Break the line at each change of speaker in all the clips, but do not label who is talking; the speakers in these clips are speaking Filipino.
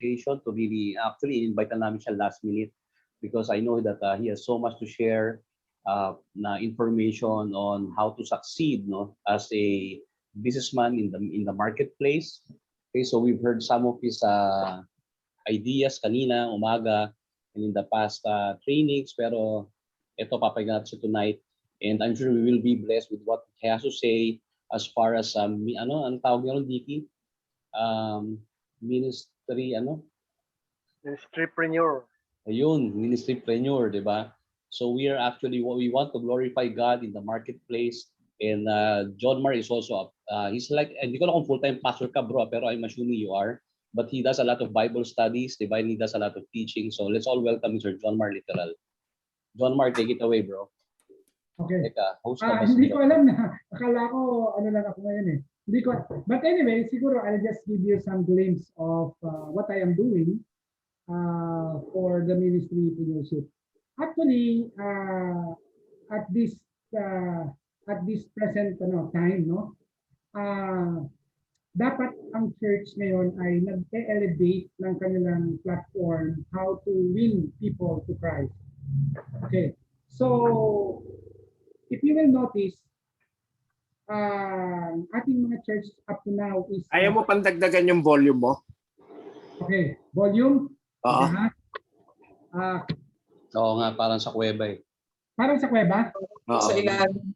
invitation to really actually invite na namin siya last minute because I know that he has so much to share na information on how to succeed no as a businessman in the marketplace. Okay, so we've heard some of his ideas kanina umaga and in the past trainings, pero ito papakinggan natin siya tonight and I'm sure we will be blessed with what he has to say as far as ang tawag niyo Dicky? Ministry
Ministrypreneur.
Ayun, ministrypreneur, di ba? So we are actually we want to glorify God in the marketplace. And John Mar is also he's like, hindi ko alam kung full-time pastor ka bro, pero I'm assuming you are. But he does a lot of Bible studies, di ba? He does a lot of teaching. So let's all welcome Mr. John Mar Literal. John Mar, take it away, bro.
Okay.
Teka, host ka ba?
Hindi ko alam na. Akala ko ano lang ako ngayon eh. Hindi ko. But anyway, siguro I'll just give you some glimpse of what I am doing for the ministry leadership. Actually, at this present time, no, dapat ang church ngayon ay nag-elevate ng kanilang platform how to win people to Christ. Okay, so if you will notice, ating mga church up to now is...
Ayaw mo pandagdagan yung volume mo?
Okay, volume?
Oo.
Oo nga, parang sa kuweba eh.
Parang sa kuweba?
Sa
ilalim.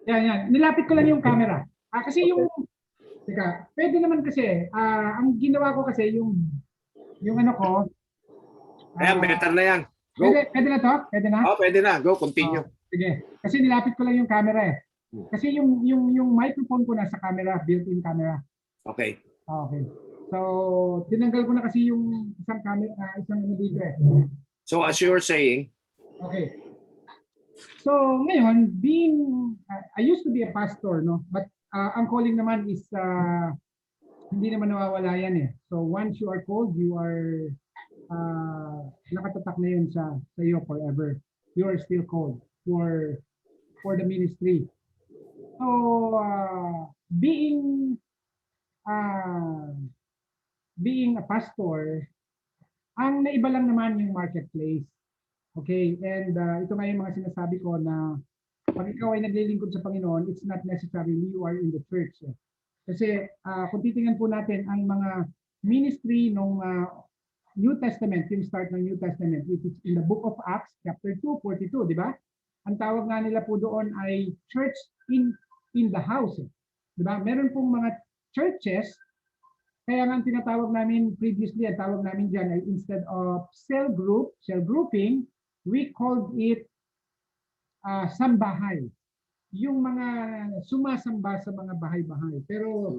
Yan. Nilapit ko lang yung camera. Kasi yung... Teka, pwede naman kasi, ang ginawa ko kasi yung ano ko...
Ayan, better na yan. Go.
Pwede na to? Pwede na?
Pwede na. Go, continue.
Sige. Kasi nilapit ko lang yung camera eh. Kasi yung microphone ko nasa camera, built-in camera.
Okay.
Okay. So, tinanggal ko na kasi yung isang camera, isang dito eh.
So, as you were saying...
Okay. So, ngayon, I used to be a pastor, no? But ang calling naman is, hindi naman nawawala yan eh. So, once you are called, you are nakatatak na yun sa iyo forever. You are still called for the ministry. So, being a pastor, ang naiba lang naman yung marketplace. Okay, and ito nga yung mga sinasabi ko na pag ikaw ay naglilingkod sa Panginoon, it's not necessarily you are in the church. Kasi kung titingnan po natin ang mga ministry ng New Testament, yung start ng New Testament, which is in the book of Acts, chapter 2:42, di ba? Ang tawag nga nila po doon ay church in the house. Di ba? Meron pong mga churches, kaya nga ang tinatawag namin previously, ang tawag namin dyan ay instead of cell grouping, we called it sambahay. Yung mga sumasamba sa mga bahay-bahay. Pero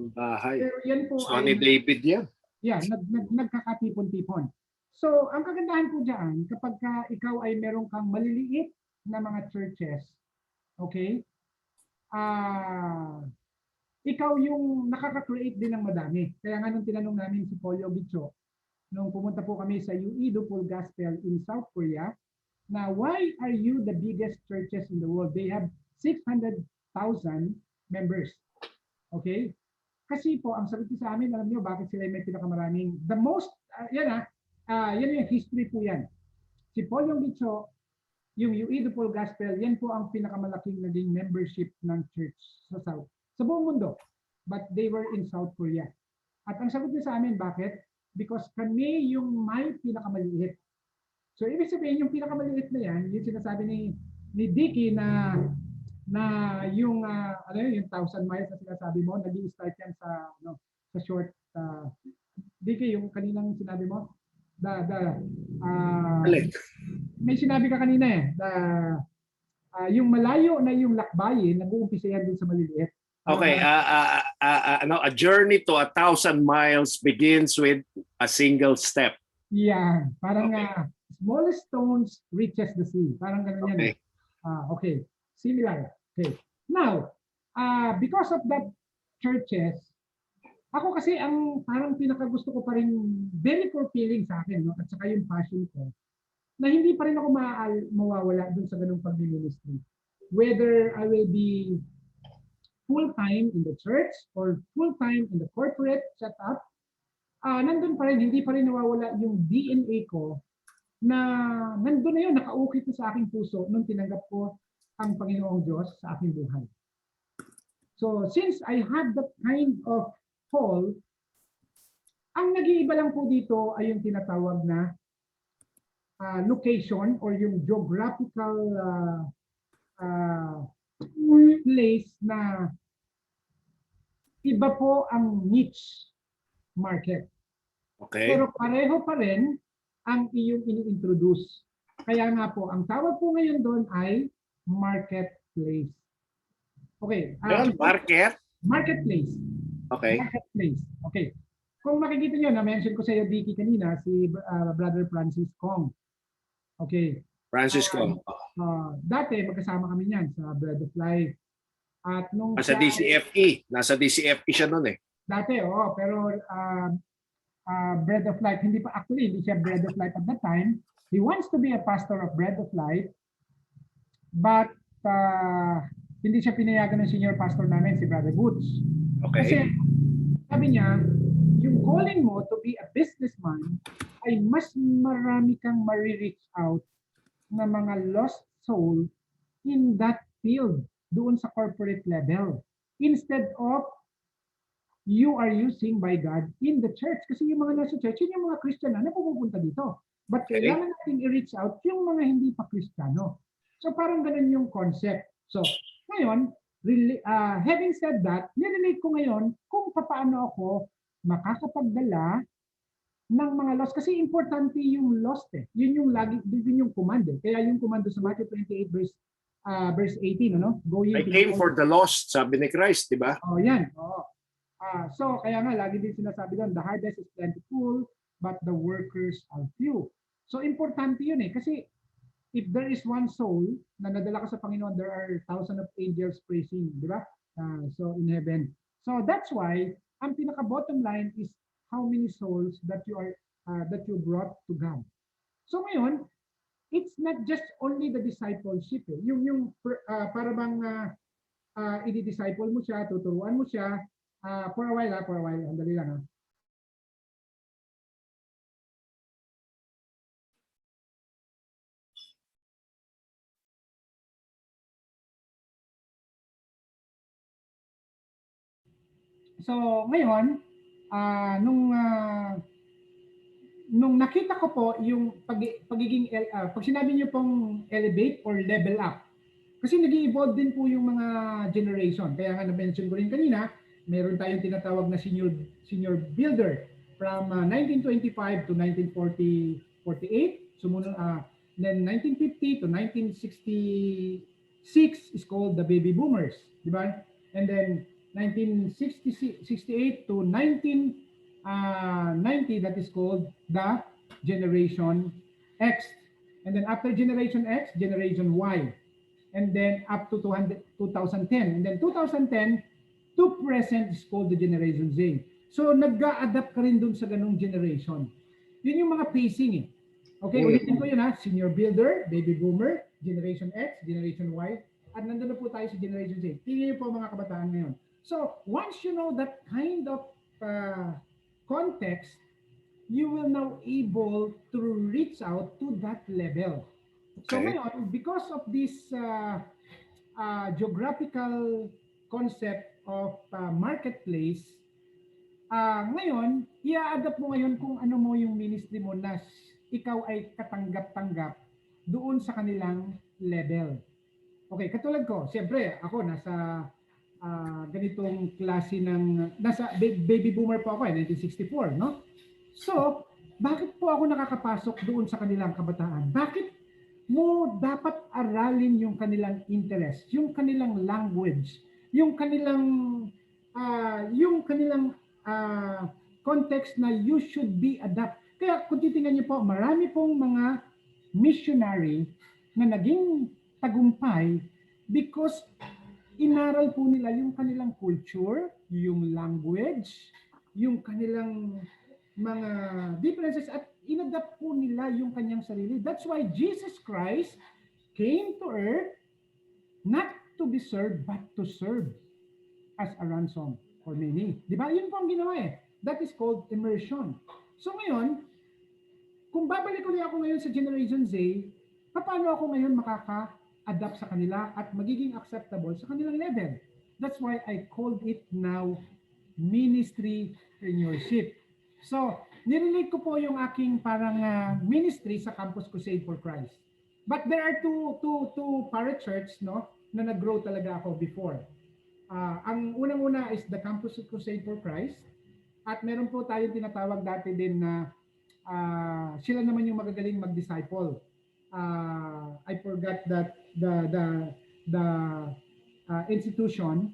yan po
so, ni David yan.
Yeah, nagkakatipon-tipon. So, ang kagandahan po dyan, kapag ikaw ay meron kang maliliit na mga churches, okay, ikaw yung nakaka-create din ng madami. Kaya nga nung tinanong namin si Polio Bicho, nung pumunta po kami sa UE Dupol Gospel in South Korea, na why are you the biggest churches in the world? They have 600,000 members. Okay? Kasi po, ang sagot sa amin, alam niyo bakit sila may pinakamaraming, the most, yan yung history po yan. Si Paul yung Bicho, yung UE Dupol Gospel, yan po ang pinakamalaking naging membership ng church sa buong mundo. But they were in South Korea. At ang sagot niya sa amin, bakit? Because kami yung may pinakamaliit. So, ibig sabihin, yung pinakamaliit na yan, yung sinasabi ni Dicky na yung yung 1,000 miles na sinasabi mo, nag-i-start yan sa short Dicky, yung kaninang sinabi mo, may sinabi ka kanina eh, yung malayo na yung lakbayin, nag-uumpisa yan din sa maliliit.
Okay, a journey to 1,000 miles begins with a single step.
Yeah, parang smallest stones reaches the sea. Parang ganun yan. Okay, similar. Okay. Now, because of that churches, ako kasi ang parang pinakagusto ko pa rin, very fulfilling sa akin, no? At saka yung passion ko, na hindi pa rin ako mawawala dun sa ganung pag-ministry. Whether I will be full-time in the church or full-time in the corporate setup, nandun pa rin, hindi pa rin nawawala yung DNA ko na nandun na yun, nakaukit na sa aking puso nung tinanggap ko ang Panginoong Diyos sa aking buhay. So since I had that kind of call, ang nag-iiba lang po dito ay yung tinatawag na location or yung geographical place na iba po ang niche market.
Okay.
Pero pareho pa rin ang iyong ini-introduce. Kaya nga po, ang tawag po ngayon doon ay marketplace. Okay.
Market?
Marketplace.
Okay.
Marketplace. Okay. Kung makikita nyo, na-mention ko sa iyo, Dicky, kanina, si Brother Francis Kong. Okay.
Francisco.
Dati, magkasama kami niyan sa Bread of Life. At nung
Nasa DCFE. Nasa DCFE siya noon eh.
Dati, oo. Pero Bread of Life, hindi pa actually, hindi siya Bread of Life at that time. He wants to be a pastor of Bread of Life. But hindi siya pinayagan ng senior pastor namin, si Brother Boots.
Okay.
Kasi sabi niya, yung calling mo to be a businessman ay mas marami kang ma-reach out na mga lost soul in that field, doon sa corporate level. Instead of you are using by God in the church. Kasi yung mga nasa church, yun yung mga Christian na pupunta dito. But kailangan natin i-reach out yung mga hindi pa Kristiyano. So parang ganun yung concept. So ngayon, having said that, nirelate ko ngayon kung paano ako makakapagdala ng mga lost. Kasi importante yung lost eh. Yun yung lagi, yun yung command eh. Kaya yung command sa Matthew 28 verse 18, ano? Go ye
I came for the lost, sabi ni Christ, di ba?
Oh, yan. Oh. So kaya nga lagi din sinasabi doon, the harvest is plentiful, but the workers are few. So importante yun eh. Kasi if there is one soul na nadala ka sa Panginoon, there are thousands of angels praising, di ba? So in heaven. So that's why ang pinaka bottom line is how many souls that you brought to God. So ngayon, it's not just only the discipleship. Eh. Para bang i-disciple mo siya, tuturuan mo siya for a while, andali lang. So ngayon, nung nakita ko po yung pagiging pag sinabi niyo pong elevate or level up, kasi nag-evolve din po yung mga generation. Kaya nga na-mention ko rin kanina, meron tayong tinatawag na senior builder from 1925 to 1948. Sumunod then 1950 to 1966 is called the baby boomers, di ba? And then 1968 to 1990, that is called the Generation X. And then after Generation X, Generation Y. And then up to 2010. And then 2010 to present is called the Generation Z. So nag-a-adapt ka rin dun sa ganung generation. Yun yung mga pacing eh. Okay, ulitin ko yun ha. Senior builder, baby boomer, Generation X, Generation Y. At nandun na po tayo sa Generation Z. Tingnan niyo po mga kabataan ngayon. So once you know that kind of context, you will now able to reach out to that level. So ngayon, because of this geographical concept of marketplace, ngayon, i-adapt mo ngayon kung ano mo yung ministry mo na ikaw ay katanggap-tanggap doon sa kanilang level. Okay, katulad ko, siyempre ako nasa ganitong klase nasa baby boomer po ako 1964, no? So, bakit po ako nakakapasok doon sa kanilang kabataan? Bakit mo dapat aralin yung kanilang interest, yung kanilang language, yung kanilang context na you should be adapt. Kaya kung titingnan niyo po, marami pong mga missionary na naging tagumpay because inaral po nila yung kanilang culture, yung language, yung kanilang mga differences at inadapt po nila yung kanyang sarili. That's why Jesus Christ came to earth not to be served but to serve as a ransom for many. Di ba? Yun po ang ginawa eh. That is called immersion. So ngayon, kung babalik ulit ako ngayon sa Generation Z, paano ako ngayon makaka-adapt sa kanila at magiging acceptable sa kanilang level? That's why I called it now ministry entrepreneurship. So, nirelate ko po yung aking parang ministry sa Campus Crusade for Christ. But there are two parachurch, no, na nag-grow talaga ako before. Ang unang-una is the Campus Crusade for Christ. At meron po tayong tinatawag dati din na sila naman yung magagaling mag-disciple. I forgot that the institution.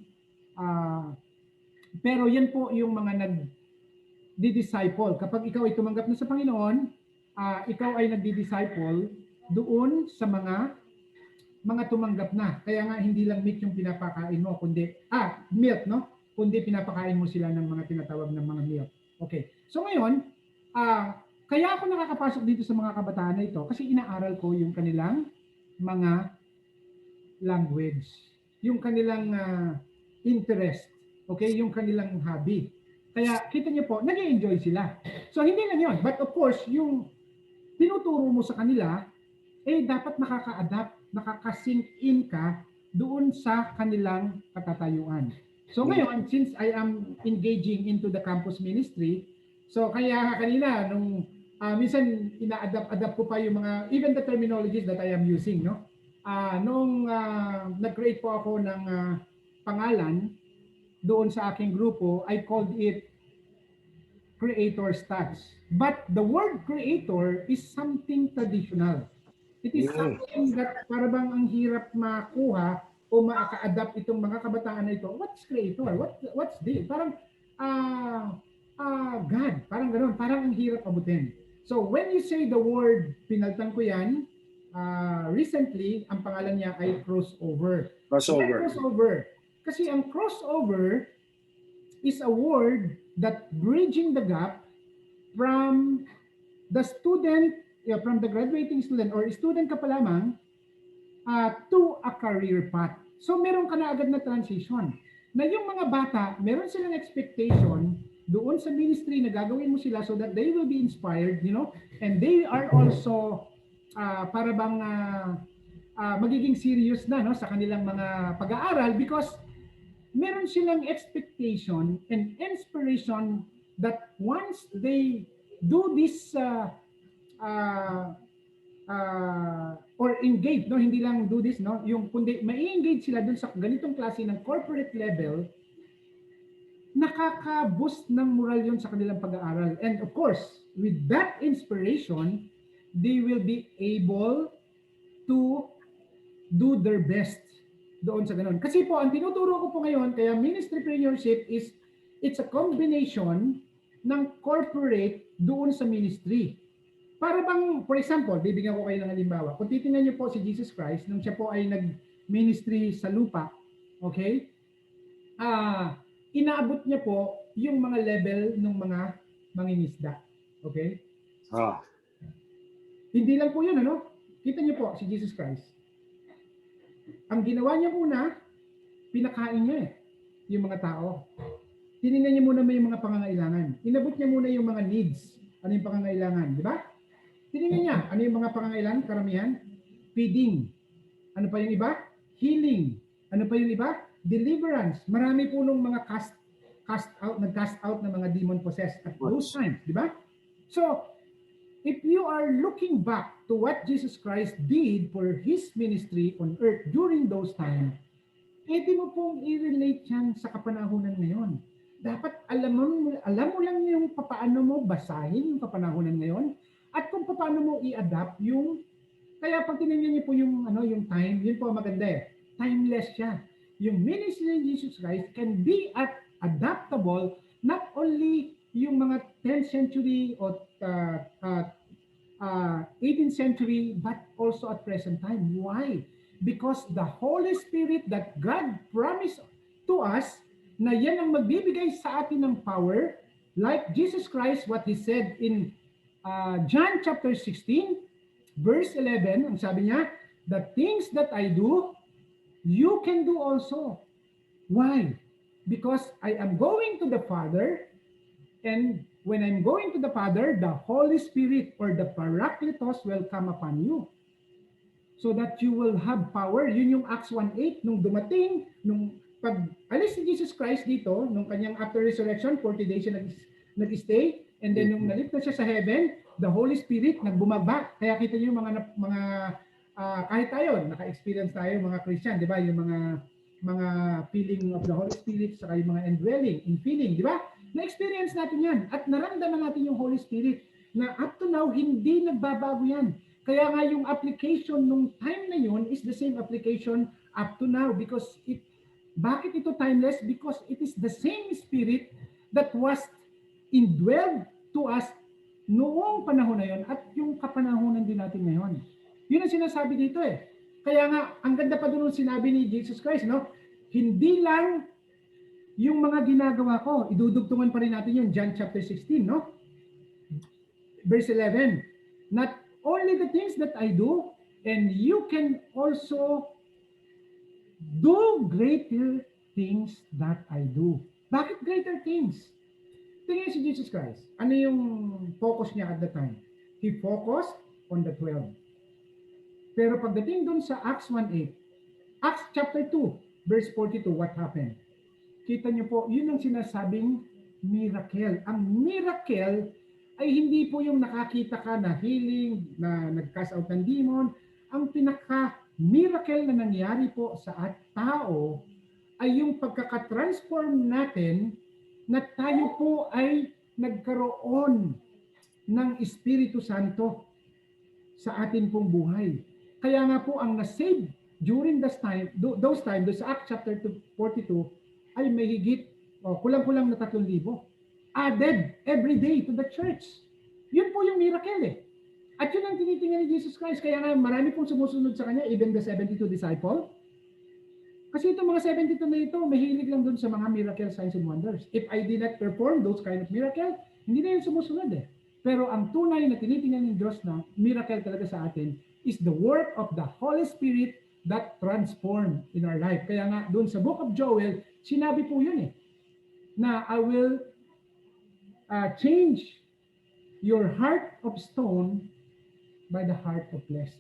Pero yan po yung mga nag-disciple. Kapag ikaw ay tumanggap na sa Panginoon, ikaw ay nagdi-disciple doon sa mga tumanggap na. Kaya nga hindi lang meat yung pinapakain mo, kundi milk, no? Kundi pinapakain mo sila ng mga tinatawag ng mga milk. Okay. So ngayon, kaya ako nakakapasok dito sa mga kabataan na ito kasi inaaral ko yung kanilang mga language, yung kanilang interest, okay, yung kanilang hobby. Kaya kita niyo po, nag-enjoy sila. So hindi lang yun, but of course, yung tinuturo mo sa kanila, dapat nakaka-adapt, nakaka-sink in ka doon sa kanilang katatayuan. So ngayon, since I am engaging into the campus ministry, so kaya kanina, nung minsan ina-adapt ko pa yung mga, even the terminologies that I am using, no? Nung nag-create po ako ng pangalan doon sa aking grupo, I called it Creator Stats. But the word creator is something traditional. It is something that para bang ang hirap makuha o maka-adapt itong mga kabataan na ito. What's creator? What's this? Parang God. Parang ganoon. Parang ang hirap abutin. So when you say the word, pinaltan ko yan, recently, ang pangalan niya ay crossover.
Crossover.
Crossover. Kasi ang crossover is a word that bridging the gap from the student, from the graduating student or student ka pa lamang to a career path. So meron ka na agad na transition. Na yung mga bata, meron silang expectation doon sa ministry na gagawin mo sila so that they will be inspired, you know, and they are also para bang magiging serious na, no, sa kanilang mga pag-aaral because meron silang expectation and inspiration that once they do this or engage, no, hindi lang do this, no, yung kundi mai-engage sila dun sa ganitong klase ng corporate level, nakaka-boost ng moral yun sa kanilang pag-aaral. And of course, with that inspiration, they will be able to do their best doon sa ganun. Kasi po, ang tinuturo ko po ngayon, kaya ministrypreneurship is, it's a combination ng corporate doon sa ministry. Para bang, for example, bibigyan ko kayo ng halimbawa. Kung titingnan niyo po si Jesus Christ, nung siya po ay nag-ministry sa lupa, okay? Inaabot niya po yung mga level ng mga mangingisda. Okay? Hindi lang po yun, ano? Kita niyo po si Jesus Christ. Ang ginawa niya muna, pinakain niya yung mga tao. Tinignan niya muna may mga pangangailangan. Inabot niya muna yung mga needs. Ano yung pangangailangan, di ba? Tinignan niya, ano yung mga pangangailangan, karamihan? Feeding. Ano pa yung iba? Healing. Ano pa yung iba? Deliverance. Marami po nung mga nag-cast out ng mga demon-possessed at those times, di ba? So, if you are looking back to what Jesus Christ did for His ministry on earth during those times, di mo pong i-relate yan sa kapanahunan ngayon. Dapat alam mo lang yung paano mo basahin yung kapanahunan ngayon at kung paano mo i-adapt yung, kaya pag tinignan niyo po yung, yung time, yun po maganda eh. Timeless siya. Yung ministry of Jesus Christ can be adaptable not only yung mga 10th century or 18th century, but also at present time. Why? Because the Holy Spirit that God promised to us, na yan ang magbibigay sa atin ng power, like Jesus Christ, what He said in John chapter 16, verse 11, ang sabi niya, the things that I do, you can do also. Why? Because I am going to the Father, And when I'm going to the Father, the Holy Spirit or the Paracletos will come upon you. So that you will have power. Yun yung Acts 1:8 nung dumating, nung pag alis ni Jesus Christ dito, nung kanyang after resurrection, 40 days siya nag-stay, and then nung nalift na siya sa heaven, the Holy Spirit nagbumagba. Kaya kita niyo yung mga kahit tayo, naka-experience tayo mga Christian, di ba? Yung mga feeling of the Holy Spirit, saka yung mga indwelling, in feeling, di ba? Na-experience natin yan at naramdaman natin yung Holy Spirit na up to now, hindi nagbabago yan. Kaya nga yung application nung time na yun is the same application up to now because bakit ito timeless? Because it is the same Spirit that was indwelled to us noong panahon na yun at yung kapanahonan din natin ngayon. Yun ang sinasabi dito eh. Kaya nga, ang ganda pa doon sinabi ni Jesus Christ, no? Hindi lang yung mga ginagawa ko, idudugtungan pa rin natin yun, John chapter 16, no? Verse 11, not only the things that I do, and you can also do greater things that I do. Bakit greater things? Tingnan si Jesus Christ. Ano yung focus niya at the time? He focused on the 12. Pero pagdating dun sa Acts 1:8, Acts chapter 2, verse 42, what happened? Kita niyo po, yun ang sinasabing miracle. Ang miracle ay hindi po yung nakakita ka na healing, na nag-cast out ng demon. Ang pinaka-miracle na nangyari po sa tao ay yung pagkakatransform natin na tayo po ay nagkaroon ng Espiritu Santo sa atin pong buhay. Kaya nga po ang na-save during those time, sa Acts chapter 42, ay may higit, kulang-kulang na 3,000 added every day to the church. Yun po yung miracle eh. At yun ang tinitingnan ni Jesus Christ. Kaya nga marami pong sumusunod sa kanya, even the 72 disciples. Kasi itong mga 72 na ito, mahilig lang dun sa mga miracle, signs, and wonders. If I did not perform those kind of miracle, hindi na yun sumusunod eh. Pero ang tunay na tinitingnan ng Diyos na miracle talaga sa atin is the work of the Holy Spirit that transform in our life. Kaya nga dun sa book of Joel, sinabi po yun eh, na I will change your heart of stone by the heart of flesh.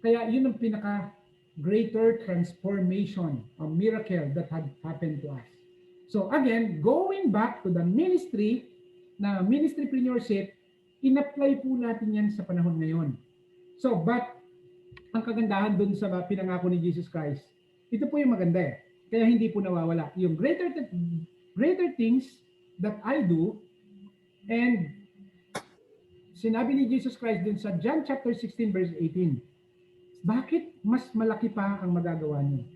Kaya yun ang pinaka greater transformation, a miracle that had happened to us. So again, going back to the ministry, na ministrypreneurship, in-apply po natin yan sa panahon ngayon. So, but ang kagandahan dun sa pinangako ni Jesus Christ, ito po yung maganda eh. Kaya hindi po nawawala. Yung greater things that I do, and sinabi ni Jesus Christ dun sa John chapter 16 verse 18, bakit mas malaki pa ang magagawa niyo?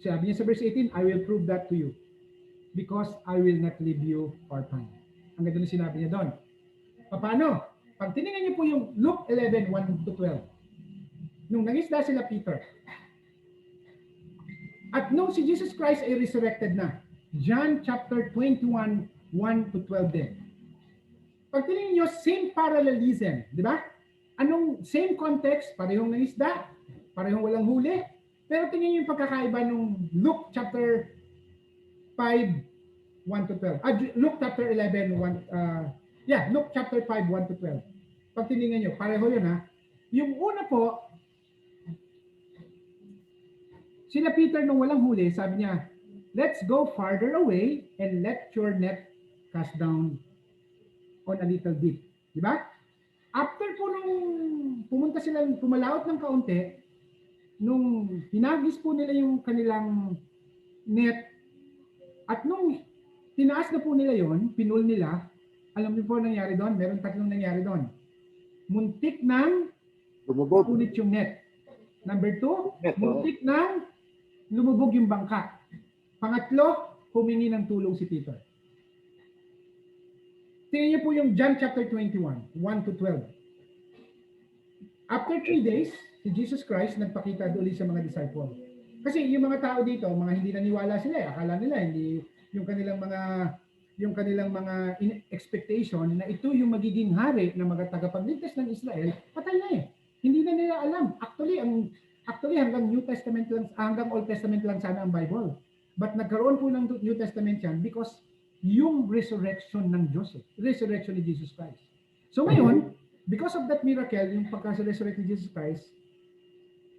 Sabi niya sa verse 18, I will prove that to you because I will not leave you orphan. Ang ganda na sinabi niya doon. Paano? Pag tinignan niyo po yung Luke 11, 1-12, nung nangisda sila Peter, at nung si Jesus Christ ay resurrected na, John chapter 21, 1-12 din. Pag tinignan niyo, same parallelism, di ba? Anong same context, parehong nangisda, parehong walang huli, pero tingnan niyo yung pagkakaiba nung Luke chapter 5, 1-12. Luke chapter 11, Luke chapter 5, 1-12. Pag tinignan niyo, pareho yun ha. Yung una po, sila Peter nung walang huli, sabi niya, let's go farther away and let your net cast down on a little deep. Di ba? After po nung pumunta sila, pumalaot ng kaunti, nung hinagis po nila yung kanilang net, at nung tinaas na po nila yon, pinul nila, alam niyo po nangyari doon? Meron tatlong nangyari doon. Muntik nang punit yung net. Number 2, muntik nang lumubog yung bangka. Pangatlo, humingi ng tulong si Peter. Tingnan niyo po yung John chapter 21, 1-12. After 3 days, si Jesus Christ nagpakita doon sa mga disciple. Kasi yung mga tao dito, mga hindi naniwala sila, akala nila hindi yung kanilang mga expectation na ito yung magiging hari ng mga tagapagligtas ng Israel, patay na eh. Hindi na nila alam. Actually hanggang New Testament lang, hanggang Old Testament lang sana ang Bible. But nagkaroon po ng New Testament yan because yung resurrection ng Diyos, resurrection ni Jesus Christ. So ngayon, because of that miracle, yung pagka-resurrect ni Jesus Christ,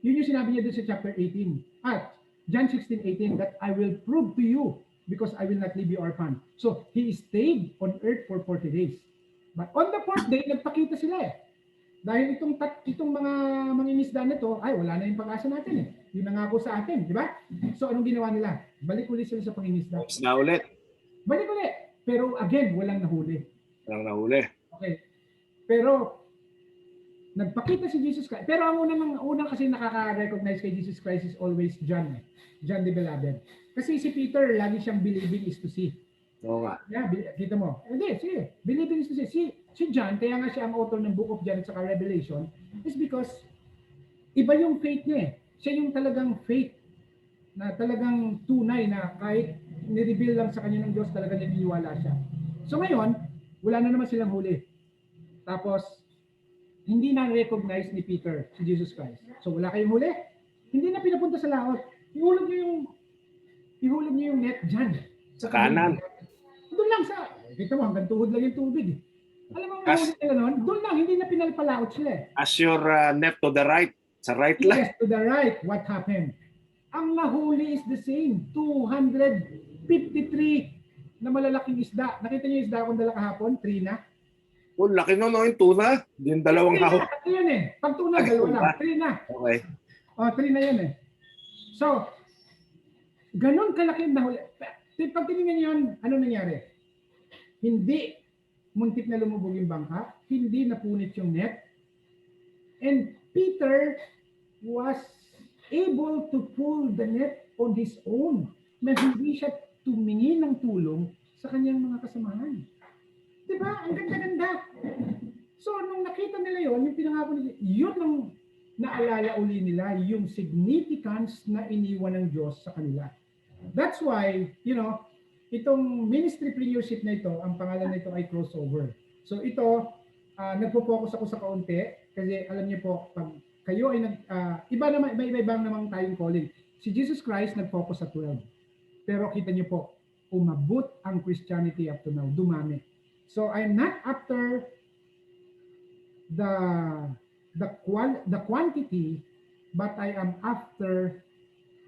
yun yung sinabi niya doon sa chapter 18. John 16:18, that I will prove to you because I will not leave you orphan. So, he stayed on earth for 40 days. But on the fourth day, nagpakita sila eh. Dahil itong mga mangingisda na to, ay wala na yung pag-asa natin eh. Yung nangako sa atin, di ba? So, anong ginawa nila? Balik ulit sila sa pangingisda.
Tapos na ulit.
Balik ulit. Pero again, walang nahuli.
Walang nahuli.
Okay. Pero, nagpakita si Jesus Christ. Pero ang unang kasi nakaka-recognize kay Jesus Christ is always John. John the Beloved. Kasi si Peter, lagi siyang believing is to see.
Oo nga.
Yeah, kita mo. Hindi, sige. Believing is to see. Si John, kaya nga siya ang author ng Book of John at saka Revelation, is because iba yung faith niya eh. Siya yung talagang faith na talagang tunay na kahit nireveal lang sa kanya ng Diyos, talagang naniniwala siya. So ngayon, wala na naman silang huli. Tapos, hindi na-recognize ni Peter si Jesus Christ. So wala kayong huli. Hindi na pinapunta sa laot. Ihulog niyo yung net dyan.
Sa kanan.
Doon lang sa, kita mo, hanggang tuhod lang yung tubig. Alam mo, mahuli nila noon, doon lang, hindi na pinalpalaot sila eh.
As your net to the right. Sa right lang.
Yes, to the right, what happened? Ang nahuli is the same, 253 na malalaking isda. Nakita niyo yung isda akong dala kahapon? 3 na.
Oh, laki no, yung tuna. Yung dalawang hawak.
Ito yun eh. Pag tuna, 2 lang. 3 na.
Okay.
3 na yan eh. So, ganun kalaki ang nahuli. Pag tinignan yun, ano nangyari? Hindi muntik na lumubog yung bangka, hindi napunit yung net, and Peter was able to pull the net on his own na hindi siya tumingin ng tulong sa kanyang mga kasamahan. Diba? Ang ganda-ganda. So, nung nakita nila yon, yung pinangako nila, yun ang naalala uli nila, yung significance na iniwan ng Diyos sa kanila. That's why, itong ministrypreneurship na ito, ang pangalan nito ay crossover. So ito, nagpo-focus ako sa kaunti kasi alam niyo po, pag kayo ay iba-ibang namang tayong calling. Si Jesus Christ nag-focus sa 12. Pero kita niyo po, umabot ang Christianity up to now, dumami. So I'm not after the quantity, but I am after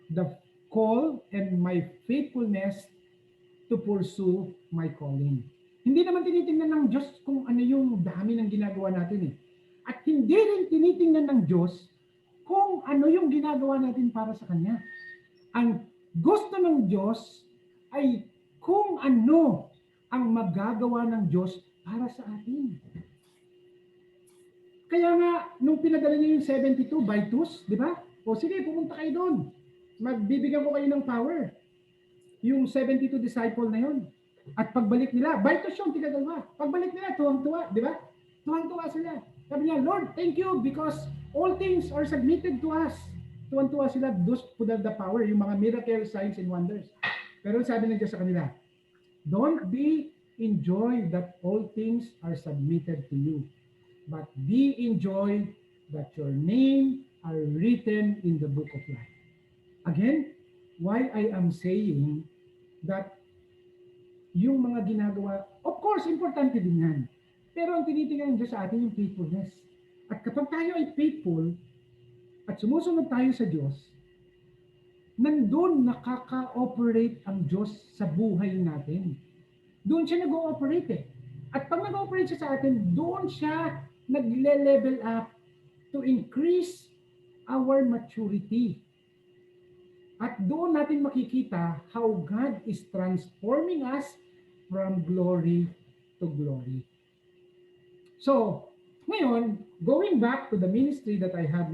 the call and my faithfulness to pursue my calling. Hindi naman tinitingnan ng Diyos kung ano yung dami ng ginagawa natin eh. At hindi rin tinitingnan ng Diyos kung ano yung ginagawa natin para sa Kanya. Ang gusto ng Diyos ay kung ano ang magagawa ng Diyos para sa atin. Kaya nga, nung pinadala niya yung 72 by 2s, di ba? O sige, pumunta kayo doon. Magbibigyan ko kayo ng power. Yung 72 disciple na yun. At pagbalik nila, by 2 yun, tiga-dalawa. Pagbalik nila, tuwang-tuwa, di ba? Tuwang-tuwa sila. Sabi niya, Lord, thank you because all things are submitted to us. Tuwang-tuwa sila, those who have the power, yung mga miracle, signs, and wonders. Pero sabi ng Diyos sa kanila, don't be in joy that all things are submitted to you, but be in joy that your name are written in the book of life. Again, why I am saying that yung mga ginagawa, of course, importante din yan. Pero ang tinitingnan ng Diyos sa atin yung faithfulness. At kapag tayo ay faithful at sumusunod tayo sa Diyos, nandun nakaka-operate ang Diyos sa buhay natin. Doon siya nag-ooperate eh. At pag nag-ooperate siya sa atin, doon siya nagle-level up to increase our maturity. At doon natin makikita how God is transforming us from glory to glory. So, ngayon, going back to the ministry that I have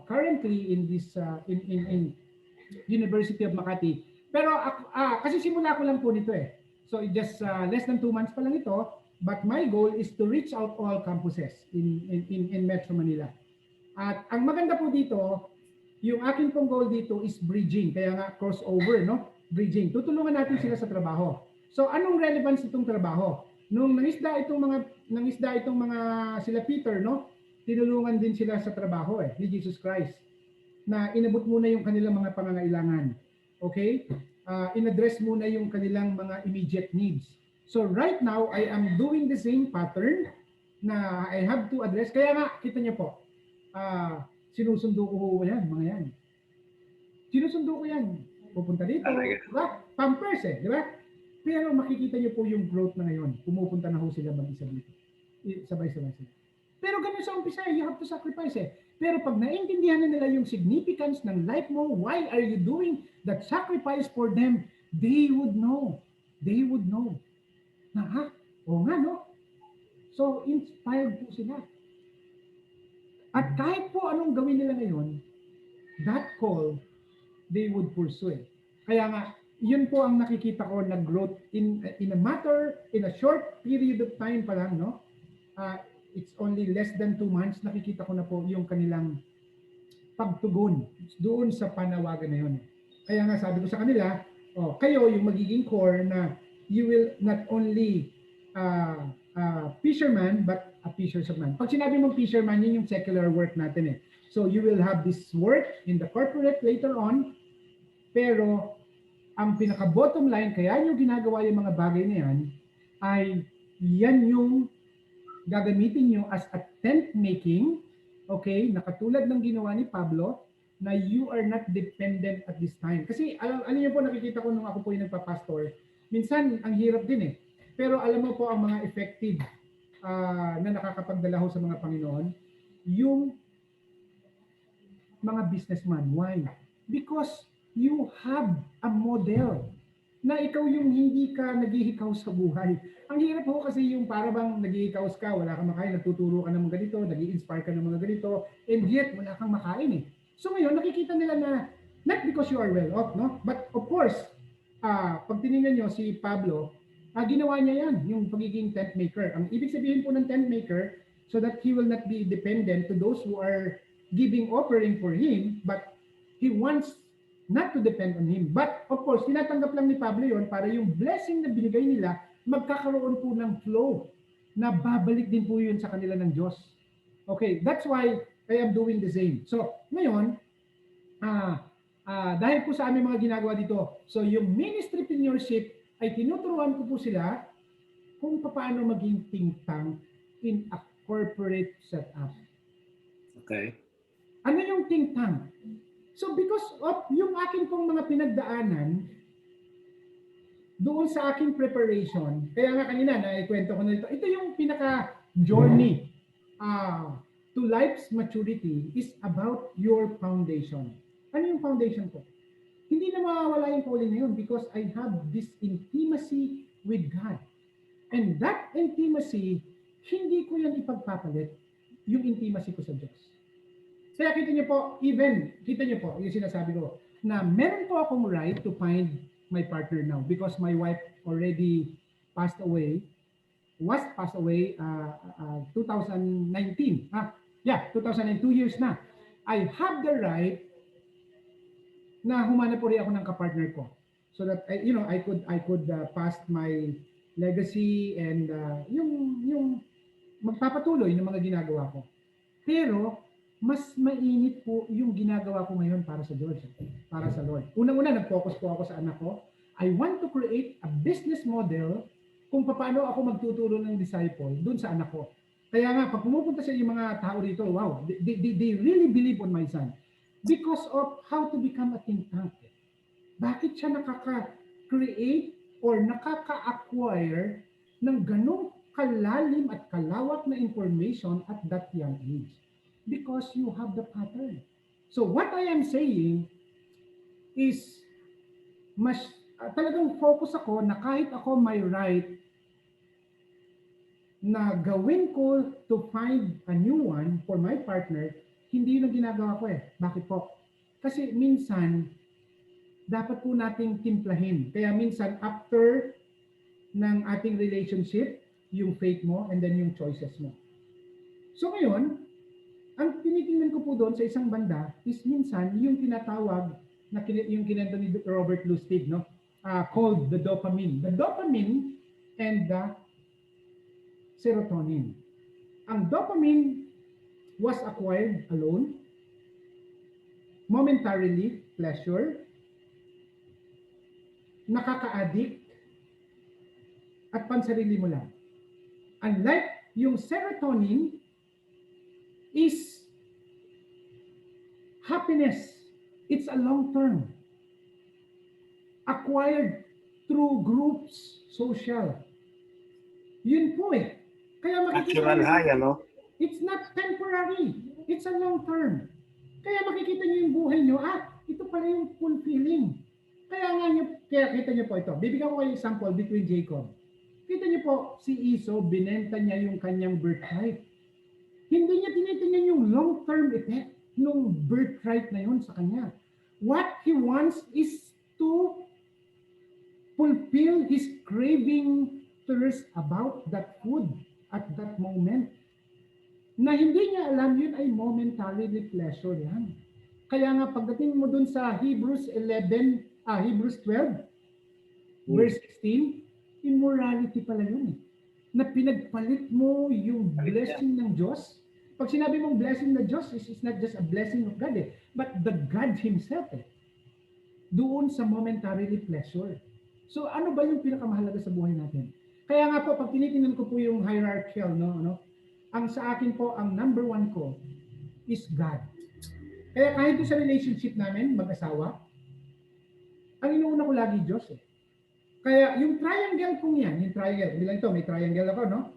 currently in this in University of Makati. Pero kasi simula ko lang po nito eh. So just less than 2 months pa lang ito, but my goal is to reach out all campuses in Metro Manila. At ang maganda po dito, yung akin pong goal dito is bridging. Kaya nga crossover, no? Bridging. Tutulungan natin sila sa trabaho. So anong relevance itong trabaho? Nung nangisda itong mga sila Peter, no? Tinulungan din sila sa trabaho ni Jesus Christ. Na inabot muna yung kanilang mga pangangailangan. Okay? in-address muna yung kanilang mga immediate needs. So right now, I am doing the same pattern na I have to address. Kaya nga, kita niyo po, sinusundo ko ho yan, mga yan. Sinusundo ko yan. Pupunta dito,
Talaga.
diba? Pampers di ba? Pero makikita niyo po yung growth na ngayon. Pumupunta na ho sila mag-isa dito. Sabay-sabay sila. Pero ganun sa umpisa, you have to sacrifice Pero pag naintindihan na nila yung significance ng life mo, why are you doing that sacrifice for them, they would know. They would know. Na oo nga no? So, inspired po sila. At kahit po anong gawin nila ngayon, that call, they would pursue it. Kaya nga, yun po ang nakikita ko na growth in a short period of time pa lang, no? It's only less than 2 months, nakikita ko na po yung kanilang pagtugon doon sa panawagan na yun. Kaya nga sabi ko sa kanila, kayo yung magiging core na you will not only fisherman, but a fisherman. Pag sinabi mong fisherman, yun yung secular work natin So you will have this work in the corporate later on, pero ang pinaka-bottom line, kaya nyo ginagawa yung mga bagay na yan, ay yan yung gagamitin nyo as a tent making, okay, na katulad ng ginawa ni Pablo, na you are not dependent at this time. Kasi alam niyo po, nakikita ko nung ako po yung nagpa-pastor, minsan ang hirap din Pero alam mo po ang mga effective na nakakapagdala ho sa mga Panginoon, yung mga businessman. Why? Because you have a model na ikaw yung hindi ka naghihikaw sa buhay. Ang hirap ho kasi yung para bang naghihikaw ka, wala kang makain, nagtuturo ka ng mga ganito, nag-i-inspire ka ng mga ganito, and yet wala kang makain So ngayon, nakikita nila na, not because you are well off, no? But of course, pag tinignan nyo si Pablo, ginawa niya yan, yung pagiging tent maker. Ang ibig sabihin po ng tent maker, so that he will not be dependent to those who are giving offering for him, but he wants not to depend on him. But of course, tinatanggap lang ni Pablo yon para yung blessing na binigay nila, magkakaroon po ng flow na babalik din po yun sa kanila ng Diyos. Okay, that's why I am doing the same. So, ngayon, dahil po sa aming mga ginagawa dito, so yung ministrypreneurship ay tinuturuan ko po sila kung paano maging think tank in a corporate setup.
Okay.
Ano yung think tank? So because of yung akin pong mga pinagdaanan doon sa aking preparation, kaya nga kanina naikwento ko na ito yung pinaka-journey to life's maturity is about your foundation. Ano yung foundation ko? Hindi na mawawala yung calling na yun because I have this intimacy with God. And that intimacy, hindi ko yan ipagpapalit, yung intimacy ko sa Diyos. Kaya kita niyo po, kita niyo po, yung sinasabi ko, na meron po akong right to find my partner now because my wife already passed away, 2019. 2002 years na. I have the right na humanap po rin ako ng kapartner ko so that I could pass my legacy and yung magpapatuloy ng mga ginagawa ko. Pero mas mainit po yung ginagawa ko ngayon para sa Lord. Para sa Lord. Unang-una, nag-focus po ako sa anak ko. I want to create a business model kung paano ako magtuturo ng disciple dun sa anak ko. Kaya nga, pag pumupunta sa yung mga tao dito, wow, they really believe on my son. Because of how to become a think tank. Bakit siya nakaka-create or nakaka-acquire ng ganong kalalim at kalawak na information at that young age? Because you have the pattern. So what I am saying is mas talagang focus ako na kahit ako may right na gawin ko to find a new one for my partner, hindi yun ang ginagawa ko Bakit po? Kasi minsan, dapat po nating timplahin. Kaya minsan, after ng ating relationship, yung faith mo and then yung choices mo. So ngayon, ang tinitingnan ko po doon sa isang banda is minsan yung tinatawag na yung kinento ni Robert Lustig, no? Called the dopamine. The dopamine and the serotonin. Ang dopamine was acquired alone, momentarily pleasure, nakaka-addict at pansarili mo lang. Unlike yung serotonin is happiness. It's a long term. Acquired through groups, social. Yun po eh. Kaya makikita
Natural
niyo,
high, ano?
it's not temporary. It's a long term. Kaya makikita niyo yung buhay niyo, ito pala yung fulfilling. Kaya kita niyo po ito. Bibigyan ko kayo example between Jacob. Kita niyo po, si Esau, binenta niya yung kanyang birthright. Hindi niya tinitingnan yung long-term effect nung birthright na yun sa kanya. What he wants is to fulfill his craving thirst about that food at that moment. Na hindi niya alam yun ay momentary pleasure yan. Kaya nga pagdating mo dun sa Hebrews 12, verse 16, immorality pala yun eh. Na pinagpalit mo yung blessing ng Diyos. Pag sinabi mong blessing ng Diyos, it's not just a blessing of God eh, but the God Himself eh. Doon sa momentarily pleasure. So ano ba yung pinakamahalaga sa buhay natin? Kaya nga po, pag tinitingnan ko po yung hierarchical, ang sa akin po, ang number one ko is God. Kaya kahit sa relationship namin, mag-asawa, ang inuuna ko lagi Diyos eh. Kaya yung triangle kong yan, bilang ito, may triangle ako, no?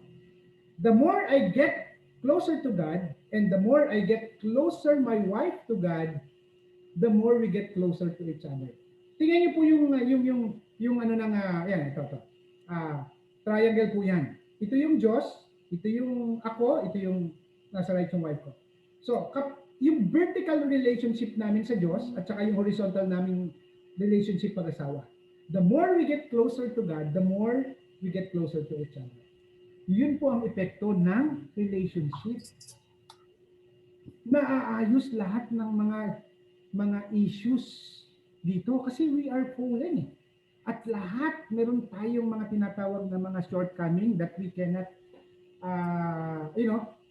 The more I get closer to God, and the more I get closer my wife to God, the more we get closer to each other. Tingnan niyo po yung ano nang, ito. Triangle po yan. Ito yung Diyos, ito yung ako, ito yung nasa right yung wife ko. So, yung vertical relationship namin sa Diyos, at saka yung horizontal namin relationship pag-asawa. The more we get closer to God, the more we get closer to each other. Yun po ang epekto ng relationship. Naaayos lahat ng mga issues dito kasi we are fallen eh. At lahat meron tayong mga tinatawag na mga shortcoming that we cannot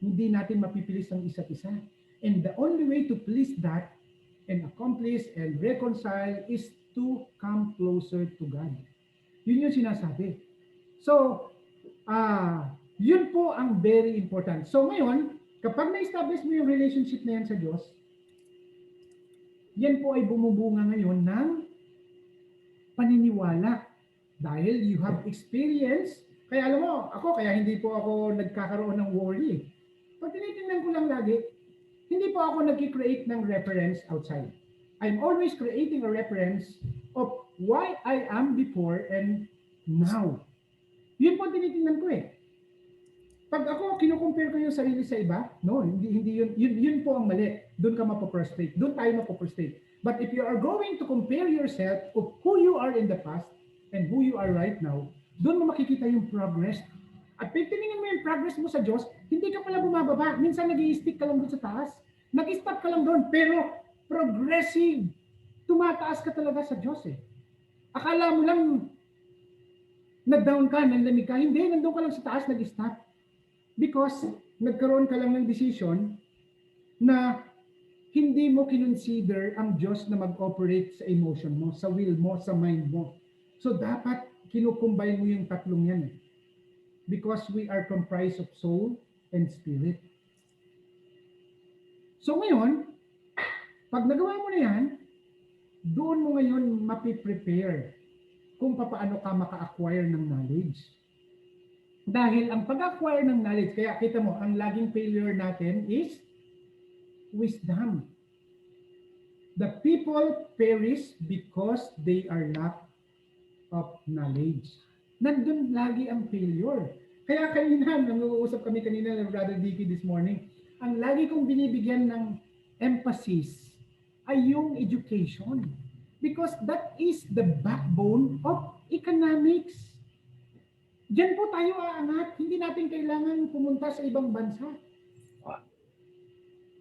hindi natin mapipilis ang isa't isa. And the only way to please that and accomplish and reconcile is to come closer to God. Yun yung sinasabi. So, yun po ang very important. So ngayon, kapag na-establish mo yung relationship na yan sa Diyos, yan po ay bumubunga ngayon ng paniniwala. Dahil you have experience, kaya alam mo, kaya hindi po ako nagkakaroon ng worry. Pag tinitingnan ko lang lagi, hindi po ako nag-create ng reference outside. I'm always creating a reference of why I am before and now. Yun po tinitingnan ko eh. Pag ako kinukumpare ko yung sarili sa iba, no, hindi yun po ang mali. Doon ka mapoprostrate. Doon tayo mapoprostrate. But if you are going to compare yourself of who you are in the past and who you are right now, doon mo makikita yung progress. At pag tinignan mo yung progress mo sa Diyos, hindi ka pala bumababa. Minsan nag-i-stick ka lang doon sa taas. Nag-stop ka lang doon, pero progressive. Tumataas ka talaga sa Diyos eh. Akala mo lang nag-down ka, nanlamig ka. Hindi, nandun ka lang sa taas, nag-stop. Because nagkaroon ka lang ng decision na hindi mo kinonsider ang Diyos na mag-operate sa emotion mo, sa will mo, sa mind mo. So dapat kinukumbay mo yung tatlong yan eh. Because we are comprised of soul and spirit. So ngayon, pag nagawa mo na yan, doon mo ngayon mapiprepare kung paano ka maka-acquire ng knowledge. Dahil ang pag-acquire ng knowledge, kaya kita mo, ang laging failure natin is wisdom. The people perish because they are lack of knowledge. Nandun lagi ang failure. Kaya kanina, nag-uusap kami kanina ng Brother Dicky this morning, ang lagi kong binibigyan ng emphasis ay yung education. Because that is the backbone of economics. Diyan po tayo aangat. Hindi natin kailangan pumunta sa ibang bansa.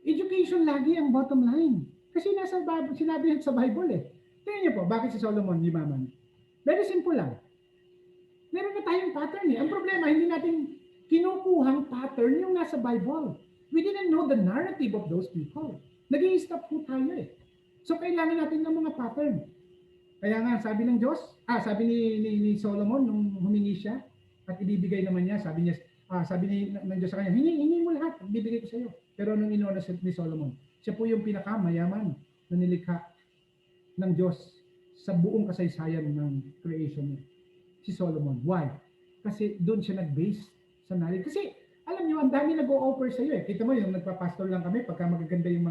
Education lagi ang bottom line. Kasi sinabi sa Bible eh. Tingnan niyo po, bakit si Solomon yumaman? Very simple lang. Meron na tayong pattern eh. Ang problema, hindi natin kinukuhang pattern yung nasa Bible. We didn't know the narrative of those people. Nag-i-stop po tayo eh. So kailangan natin ng mga pattern. Kaya nga sabi ng Diyos, sabi ni Solomon nung humingi siya at ibibigay naman niya, sabi niya, sabi ng Diyos sa kanya, hingi mo lahat, ibibigay ko sa iyo. Pero nung inuna ni Solomon, siya po yung pinakamayaman na nilikha ng Diyos sa buong kasaysayan ng creation niya. Si Solomon. Why? Kasi doon siya nag-base sa knowledge. Kasi alam niyo, ang dami nag-o-offer sa iyo eh. Kita mo yung nagpa-pastor lang kami, pagka magaganda yung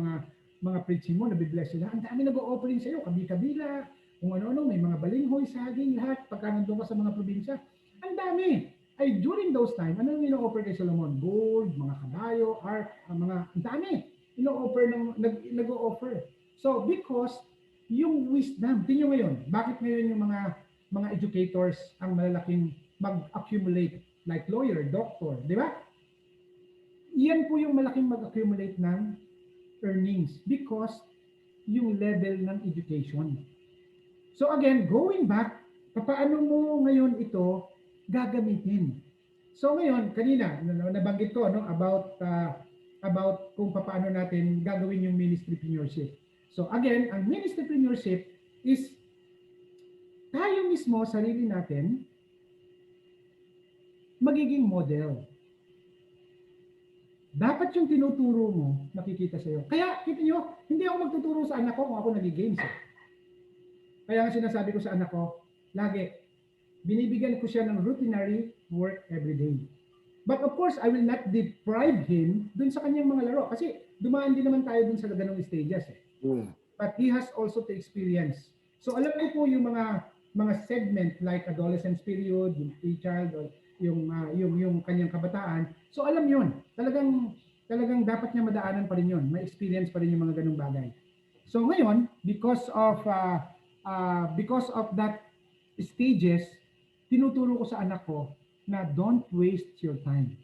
mga preaching mo, nabibless sila. Ang dami nag-o-offering sa iyo, kabi-kabila, kung ano-ano, may mga balinghoy, saging, lahat, pagka nandun ka sa mga probinsya. Ang dami. Ay, during those time, ano yung ino-offer kay Solomon? Gold, mga kabayo, ark, ang dami. Nag-o-offer. So, because yung wisdom, tingnan ngayon, bakit ngayon yung mga educators ang malalaking mag-accumulate like lawyer, doctor, di ba? Iyan po yung malaking mag-accumulate ng earnings because yung level ng education. So again, going back, paano mo ngayon ito gagamitin? So ngayon, kanina, nabanggit ko about kung paano natin gagawin yung ministrypreneurship. So again, ang ministrypreneurship is tayo mismo, sarili natin, magiging model. Dapat yung tinuturo mo, nakikita sa'yo. Kaya, kita nyo, hindi ako magtuturo sa anak ko kung ako nag-games. Kaya nga sinasabi ko sa anak ko, lagi, binibigyan ko siya ng routinary work every day. But of course, I will not deprive him dun sa kanyang mga laro. Kasi dumaan din naman tayo dun sa ganong stages. But he has also to experience. So alam ko po yung mga segment like adolescence period, yung pre-child, or yung kanyang kabataan. So alam yun. Talagang dapat niya madaanan pa rin yun. May experience pa rin yung mga ganong bagay. So ngayon, because of that stages, tinuturo ko sa anak ko na don't waste your time.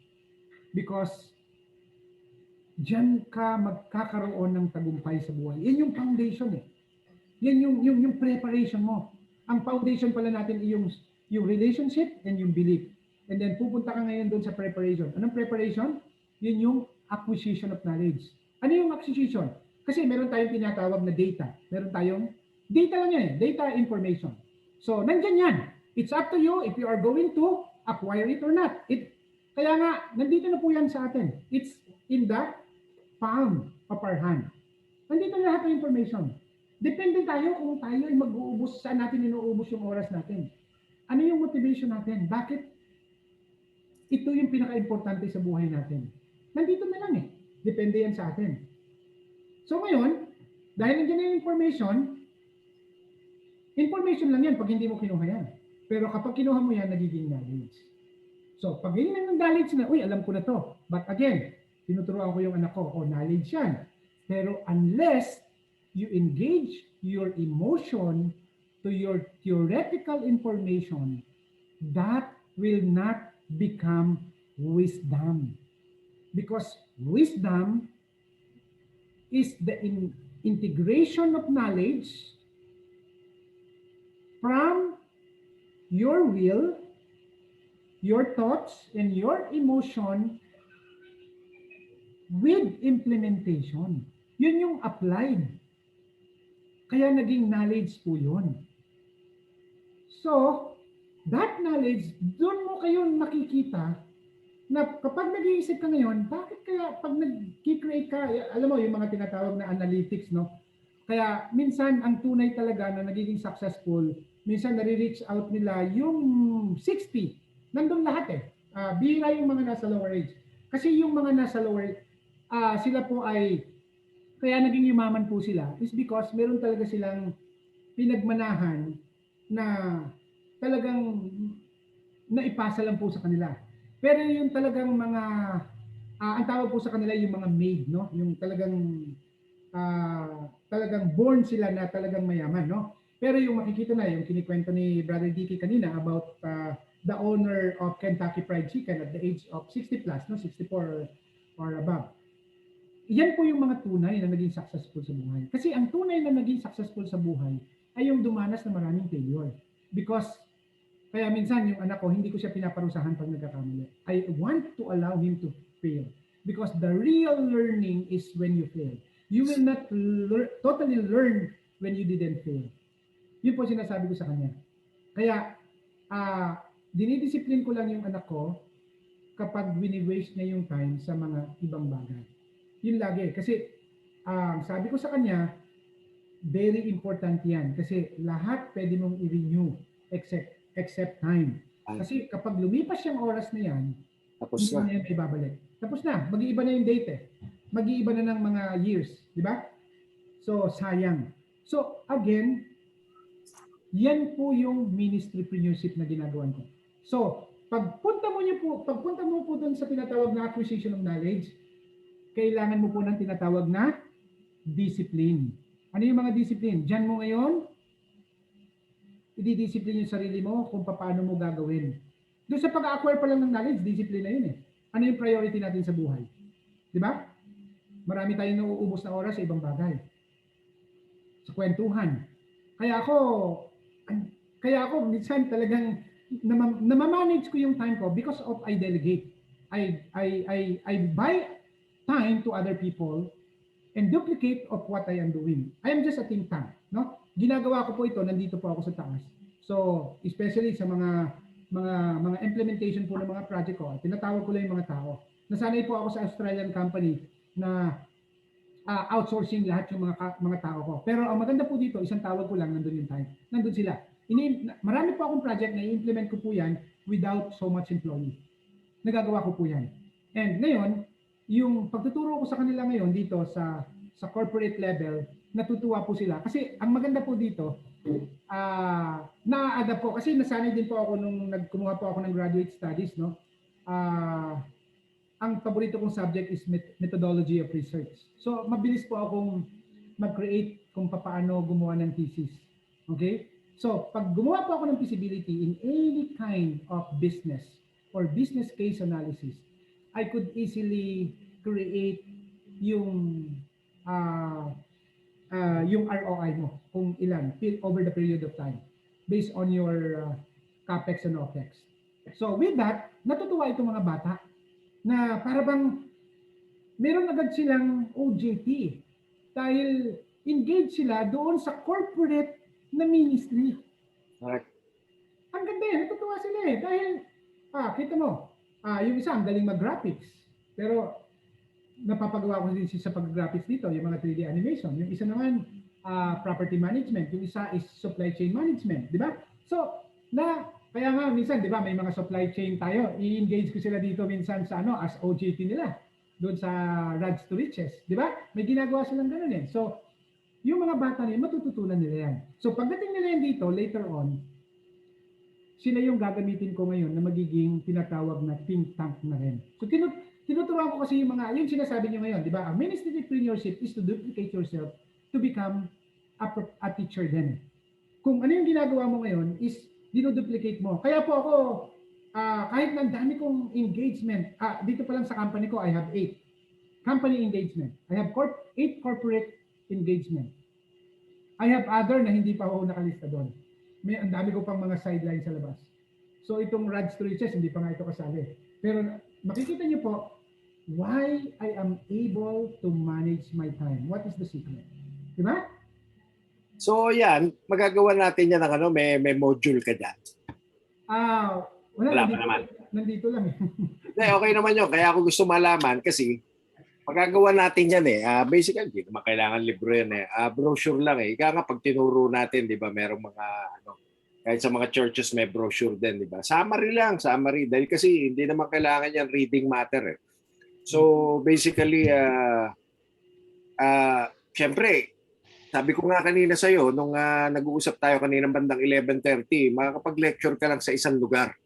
Because diyan ka magkakaroon ng tagumpay sa buhay. Yan yung foundation eh. Yan yung preparation mo. Ang foundation pala natin ay yung relationship and yung belief. And then pupunta ka ngayon doon sa preparation. Anong preparation? Yun yung acquisition of knowledge. Ano yung acquisition? Kasi meron tayong tinatawag na data. Meron tayong data lang yan eh. Data information. So, nandyan yan. It's up to you if you are going to acquire it or not. Kaya nga, nandito na po yan sa atin. It's in the palm of our hand. Nandito na lahat ng information. Depende tayo kung tayo ay mag-uubos, saan natin inuubos yung oras natin. Ano yung motivation natin? Bakit ito yung pinaka-importante sa buhay natin? Nandito na lang eh. Depende yan sa atin. So ngayon, dahil nandiyan na yung information lang yan pag hindi mo kinuha yan. Pero kapag kinuha mo yan, nagiging knowledge. So pag yun ng knowledge na, uy, alam ko na to. But again, tinuturuan ko yung anak ko, knowledge yan. Pero unless you engage your emotion to your theoretical information, that will not become wisdom. Because wisdom is the integration of knowledge from your will, your thoughts, and your emotion with implementation. Yun yung applied. Kaya naging knowledge po yun. So, that knowledge, doon mo kayo makikita na kapag nag-iisip ka ngayon, bakit kaya pag nag-create ka, alam mo yung mga tinatawag na analytics, no? Kaya minsan ang tunay talaga na nagiging successful, minsan nare-reach out nila yung 60. Nandun lahat eh. Bihira yung mga nasa lower age. Kasi yung mga nasa lower age, sila po ay, kaya naging yumaman po sila is because meron talaga silang pinagmanahan na talagang naipasa lang po sa kanila. Pero yung talagang mga, ang tawag po sa kanila yung mga made, no? Yung talagang born sila na talagang mayaman, no? Pero yung makikita na, yung kinikwento ni Brother Dicky kanina about the owner of Kentucky Fried Chicken at the age of 60 plus, no? 64 or above. Yan po yung mga tunay na naging successful sa buhay. Kasi ang tunay na naging successful sa buhay ay yung dumanas na maraming failure. Because kaya minsan yung anak ko, hindi ko siya pinaparusahan pag nagkakamali. I want to allow him to fail. Because the real learning is when you fail. You will not totally learn when you didn't fail. Yun po sinasabi ko sa kanya. Kaya, dinidisiplin ko lang yung anak ko kapag wini-waste niya yung time sa mga ibang bagay. Yun lagi. Kasi, sabi ko sa kanya, very important yan. Kasi lahat pwede mong i-renew except time. Kasi kapag lumipas yung oras na yan,
Tapos
hindi mo
na.
na yan may babalik. Tapos na, mag-iiba na yung date eh. Mag-iiba na ng mga years, di ba? So, sayang. So, again, yan po yung ministrypreneurship na ginagawa ko. So, pagpunta mo po doon sa tinatawag na acquisition of knowledge, kailangan mo po ng tinatawag na discipline. Ano yung mga discipline? Diyan mo ngayon, i-discipline yung sarili mo kung paano mo gagawin. Doon sa pag-acquire pa lang ng knowledge, discipline na yun eh. Ano yung priority natin sa buhay? Di ba? Marami tayong nauubos na oras sa ibang bagay. Sa kwentuhan. Kaya ako minsan talagang namamanage ko yung time ko because of I delegate. I buy time to other people and duplicate of what I am doing. I am just a think tank, no? Ginagawa ko po ito, nandito po ako sa taas. So, especially sa mga implementation po ng mga project ko, tinatawag ko lang yung mga tao. Nasanay po ako sa Australian company na outsourcing lahat yung mga tao ko. Pero ang maganda po dito, isang tawag ko lang, nandun yung time. Nandun sila. Marami po akong project na i-implement ko po yan without so much employee. Nagagawa ko po yan. And ngayon, yung pagtuturo ko sa kanila ngayon dito sa corporate level, natutuwa po sila. Kasi ang maganda po dito, na-adapt po. Kasi nasanay din po ako nung kumuha po ako ng graduate studies, no? Ang paborito kong subject is methodology of research. So, mabilis po akong mag-create kung paano gumawa ng thesis. Okay? So, pag gumawa po ako ng feasibility in any kind of business or business case analysis, I could easily create yung ROI mo kung ilan over the period of time based on your CAPEX and OPEX. So, with that, natutuwa itong mga bata na para bang meron agad silang OJT dahil engaged sila doon sa corporate na ministry.
Correct.
Ang ganda eh, natutuwa sila eh. Dahil, kita mo, yung isa ang galing mag-graphics. Pero, napapagawa ko din sa pag-graphics dito, yung mga 3D animation. Yung isa naman, property management. Yung isa is supply chain management. Di ba? So, kaya nga, minsan, di ba, may mga supply chain tayo. I-engage ko sila dito minsan sa as OJT nila. Doon sa Rags to Riches. Di ba? May ginagawa silang ganun eh. So, yung mga bata nila, matututunan nila yan. So pagdating nila yan dito, later on, sila yung gagamitin ko ngayon na magiging tinatawag na think tank na rin. So tinuturuan ko kasi yung sinasabi niyo ngayon, di ba? Ang ministrypreneurship is to duplicate yourself to become a teacher din. Kung ano yung ginagawa mo ngayon is dinoduplicate mo. Kaya po ako, kahit na dami kong engagement, dito pa lang sa company ko, I have 8 company engagement. I have 8 corporate engagement. I have other na hindi pa ako nakalista doon. Ang dami ko pang mga sideline sa labas. So itong Rags to Riches, hindi pa nga ito kasali. Pero makikita niyo po, why I am able to manage my time. What is the secret? Diba?
So yan, magagawa natin yan ng may module ka dyan.
Wala
pa naman.
Nandito lang.
Okay naman yun. Kaya ako gusto malaman kasi magagawa natin yan eh. Basically, hindi naman kailangan libro yan eh. Brochure lang eh. Ika nga pag tinuro natin, di ba, merong mga, kahit sa mga churches may brochure din, di ba? Summary lang, summary. Dahil kasi hindi naman kailangan yan reading matter eh. So, basically, syempre, sabi ko nga kanina sa'yo, nung nag-uusap tayo kaninang bandang 11:30, makakapag-lecture ka lang sa isang lugar.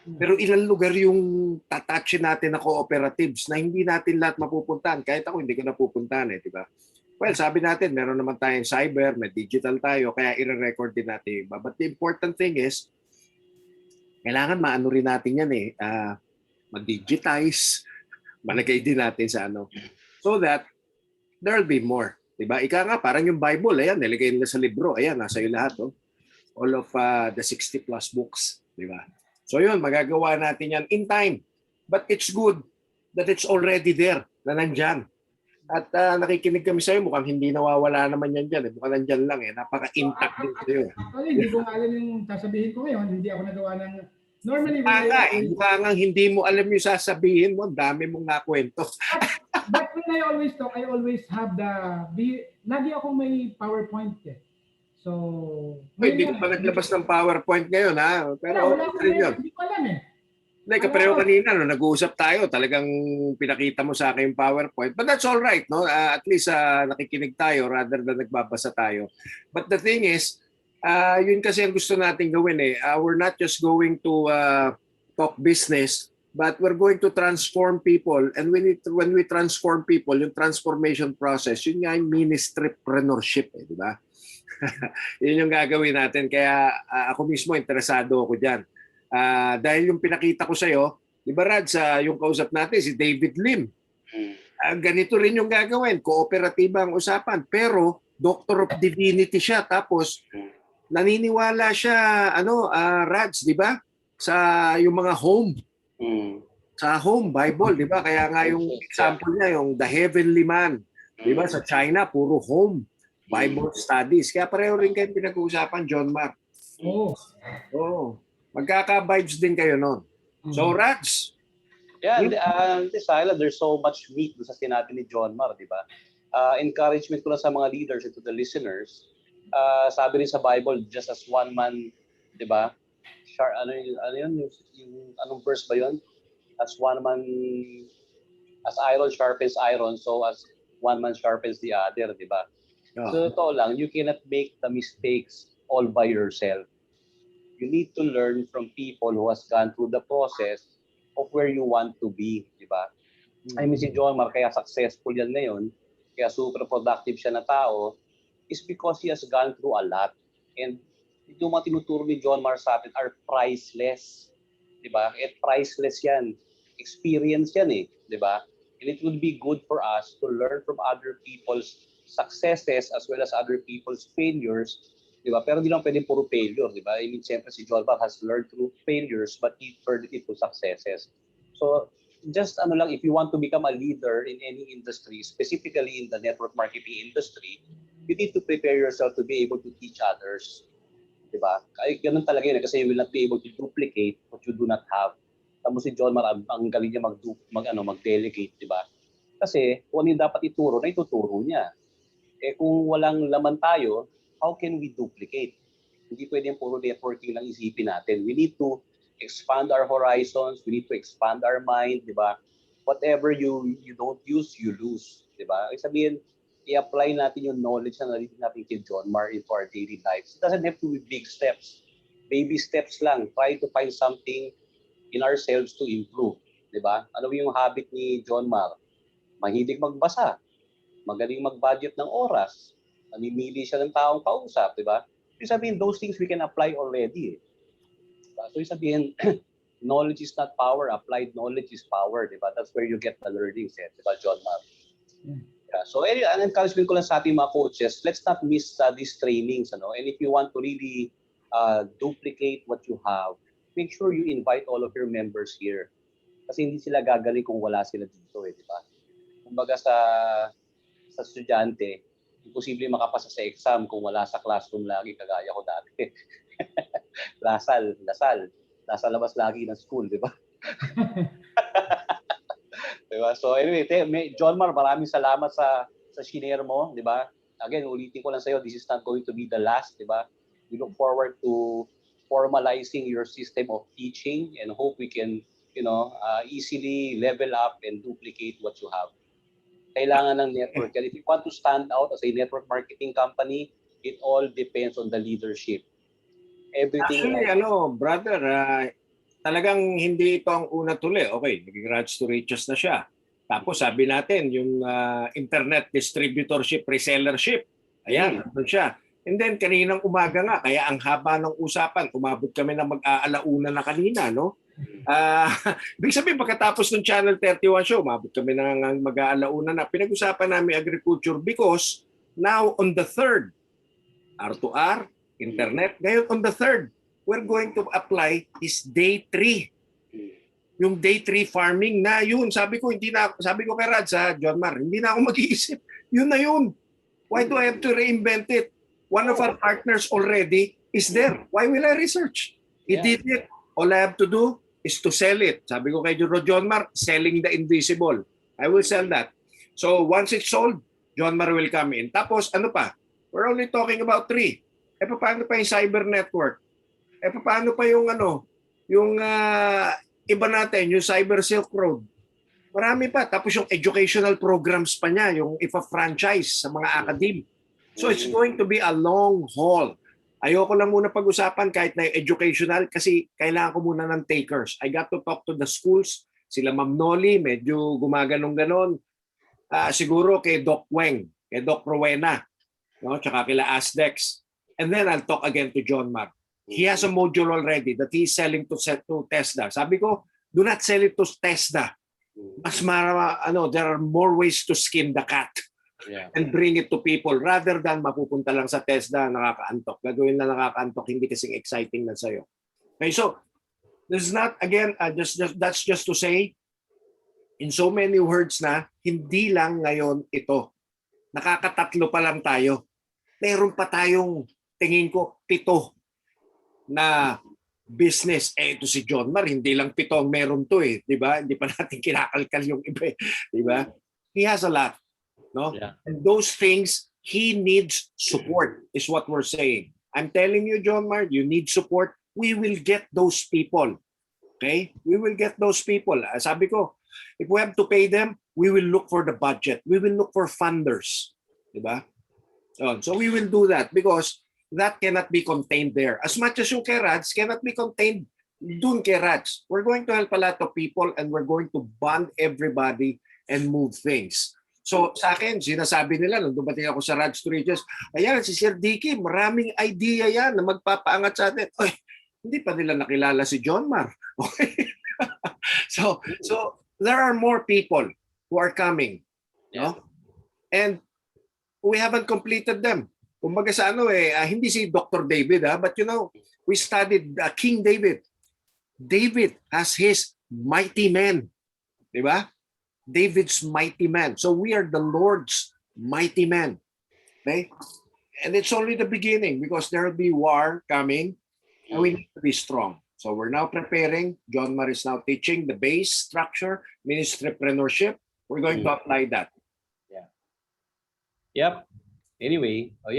Pero ilang lugar yung tatouchin natin na cooperatives na hindi natin lahat mapupuntahan. Kahit ako hindi ko napupuntahan eh, di ba? Well, sabi natin, meron naman tayong cyber, may digital tayo, kaya i-record din natin iba. But the important thing is, kailangan maano rin natin yan eh, mag-digitize, malagay din natin sa so that there'll be more. Diba? Ika nga, parang yung Bible, ayan, nilagay nila sa libro, ayan, nasa iyo lahat. All of the 60 plus books. Diba? So yun, magagawa natin yan in time. But it's good that it's already there, na nandyan. At nakikinig kami sa'yo, mukhang hindi nawawala naman yan dyan. Mukhang nandyan lang eh. Napaka-intact din sa'yo.
Actually, hindi ko nga alam yung sasabihin ko ngayon. Hindi ako nagawa ng... Normally, when I always,
Mukha nga hindi mo alam yung sasabihin mo. Ang dami mong nakwento.
but when I always talk, I always have lagi akong may PowerPoint eh. So,
Hindi ka pa naglabas ng PowerPoint ngayon ha. Pero
wala
okay rin yun.
hindi ko alam eh.
Hindi, kapareho kanina, no, nag-uusap tayo, talagang pinakita mo sa akin yung PowerPoint. But that's all right, no? At least nakikinig tayo rather than nagbabasa tayo. But the thing is, yun kasi ang gusto natin gawin eh. We're not just going to talk business, but we're going to transform people. And when we transform people, yung transformation process, yun nga yung ministrypreneurship eh, di ba? Yun yung gagawin natin. Kaya ako mismo, interesado ako dyan. Dahil yung pinakita ko sa'yo, di ba Rad, yung kausap natin, si David Lim. Ganito rin yung gagawin. Kooperatiba ang usapan. Pero, Doctor of Divinity siya. Tapos, naniniwala siya, Rads, di ba? Sa yung mga home. Sa home Bible, di ba? Kaya nga yung example niya, yung The Heavenly Man. Di ba? Sa China, puro home. Bible studies. Kaya pareho rin kayo pinag-uusapan, John Mark. Oo. Magkaka-vibes din kayo nun. So, Rats.
Yeah, Sila, there's so much meat sa sinabi ni John Mar, di ba? Encouragement ko lang sa mga leaders and to the listeners. Sabi rin sa Bible, just as one man, di ba? Ano yun? Anong verse ba yun? As one man, as iron sharpens iron, so as one man sharpens the other, di ba? So, totoo lang, you cannot make the mistakes all by yourself. You need to learn from people who has gone through the process of where you want to be, di ba? I mean, si John Mar, kaya successful yan ngayon, kaya super productive siya na tao, is because he has gone through a lot. And yung mga tinuturo ni John Mar sa atin are priceless, di ba? At priceless yan. Experience yan eh, di ba? And it would be good for us to learn from other people's successes as well as other people's failures, di ba? Pero hindi lang pwedeng puro failure, di ba? I mean, siyempre si John Mark has learned through failures but he turned it into successes. So, just if you want to become a leader in any industry, specifically in the network marketing industry, you need to prepare yourself to be able to teach others, di ba? Ay, ganun talaga yun kasi you will not be able to duplicate what you do not have. Tapos si John Mark, ang galing niya mag-delegate, di ba? Kasi kung ano yung dapat ituro, na ituturo niya. Kung walang laman tayo, how can we duplicate? Hindi pwedeng puro networking lang isipin natin. We need to expand our horizons. We need to expand our mind, di ba? Whatever you don't use, you lose, di ba? Sabihin, i-apply natin yung knowledge na narinig natin kay John Mar into our daily lives. It doesn't have to be big steps. Baby steps lang. Try to find something in ourselves to improve, di ba? Ano yung habit ni John Mar? Mahilig magbasa. Magaling mag-budget ng oras. Namimili siya ng taong kausap, di ba? So sabihin, those things we can apply already. Diba? So sabihin, knowledge is not power, applied knowledge is power, di ba? That's where you get the learnings, di ba, John Mark? Yeah. So ang encouragement ko lang sa ating mga coaches, let's not miss these trainings, And if you want to really duplicate what you have, make sure you invite all of your members here. Kasi hindi sila gagaling kung wala sila dito, di ba? Kumbaga sa estudyante, imposible makapasa sa exam kung wala sa classroom lagi, kagaya ko dati. Lasal. Nasa labas lagi ng school, di ba? Diba? So anyway, John Mar, maraming salamat sa shinare mo, di ba? Again, ulitin ko lang sa'yo, this is not going to be the last, di ba? We look forward to formalizing your system of teaching and hope we can, easily level up and duplicate what you have. Kailangan ng network. And if you want to stand out as a network marketing company, it all depends on the leadership. Everything.
Actually, brother, talagang hindi ito ang una tuli. Okay, naging rags to riches na siya. Tapos sabi natin, yung internet distributorship, resellership. Ayan, nandun siya. And then, kaninang umaga nga, kaya ang haba ng usapan, umabot kami ng mag-aalauna na kanina, no? Ibig sabihin, pagkatapos ng Channel 31 show, umabot kami ng mag-aalauna na. Pinag-usapan namin agriculture because now on the 3rd, R2R, internet, ngayon on the 3rd, we're going to apply is day 3. Yung day tree farming na yun. Sabi ko kay Rad sa John Mar, hindi na ako mag-iisip. Yun na yun. Why do I have to reinvent it? One of our partners already is there. Why will I research? He
Yeah.
did it. All I have to do is to sell it. Sabi ko kay John Mar, selling the invisible. I will sell that. So once it's sold, John Mar will come in. Tapos ano pa? We're only talking about 3. Paano pa yung cyber network? Paano pa yung yung iba natin, yung Cyber Silk Road. Marami pa. Tapos yung educational programs pa niya, yung ipa-franchise sa mga academe. So it's going to be a long haul. Ayoko lang muna pag-usapan kahit na yung educational kasi kailangan ko muna ng takers. I got to talk to the schools. Sila Ma'am Noli, medyo gumaganong-ganon. Siguro kay Doc Weng, kay Doc Rowena, no? Tsaka kila Asdex. And then I'll talk again to John Mar. He has a module already that he's selling to TESDA. Sabi ko, do not sell it to TESDA. There are more ways to skin the cat and bring it to people rather than mapupunta lang sa TESDA nakakaantok. Gagawin na nakakaantok, hindi kasing exciting na sa'yo. Okay, so this is not, again, that's just to say, in so many words na, hindi lang ngayon ito. Nakakatatlo pa lang tayo. Meron pa tayong, tingin ko, 7 na business. Ito si John Mar, hindi lang 7 ang meron to di ba? Hindi pa natin kinakalkal yung iba, di ba? He has a lot, no?
Yeah.
And those things, he needs support, is what we're saying. I'm telling you, John Mar, you need support. We will get those people. Okay? We will get those people. Sabi ko, if we have to pay them, we will look for the budget. We will look for funders. Di ba? So we will do that because that cannot be contained there. As much as yung kay Rads cannot be contained dun kay Rads. We're going to help a lot of people and we're going to bond everybody and move things. So sa akin, sinasabi nila nung dumating ako sa Rads to Riches, ayan, si Sir Dicky, maraming idea yan na magpapaangat sa atin. Oy, hindi pa nila nakilala si John Mar. Okay? So there are more people who are coming. No? And we haven't completed them. Kumbaga sa hindi si Dr. David, but we studied King David. David has his mighty men. Di ba? David's mighty men. So we are the Lord's mighty men. Okay? And it's only the beginning because there will be war coming and we need to be strong. So we're now preparing. John Mar is now teaching the base structure, ministrypreneurship. We're going to apply that.
Yep. Anyway,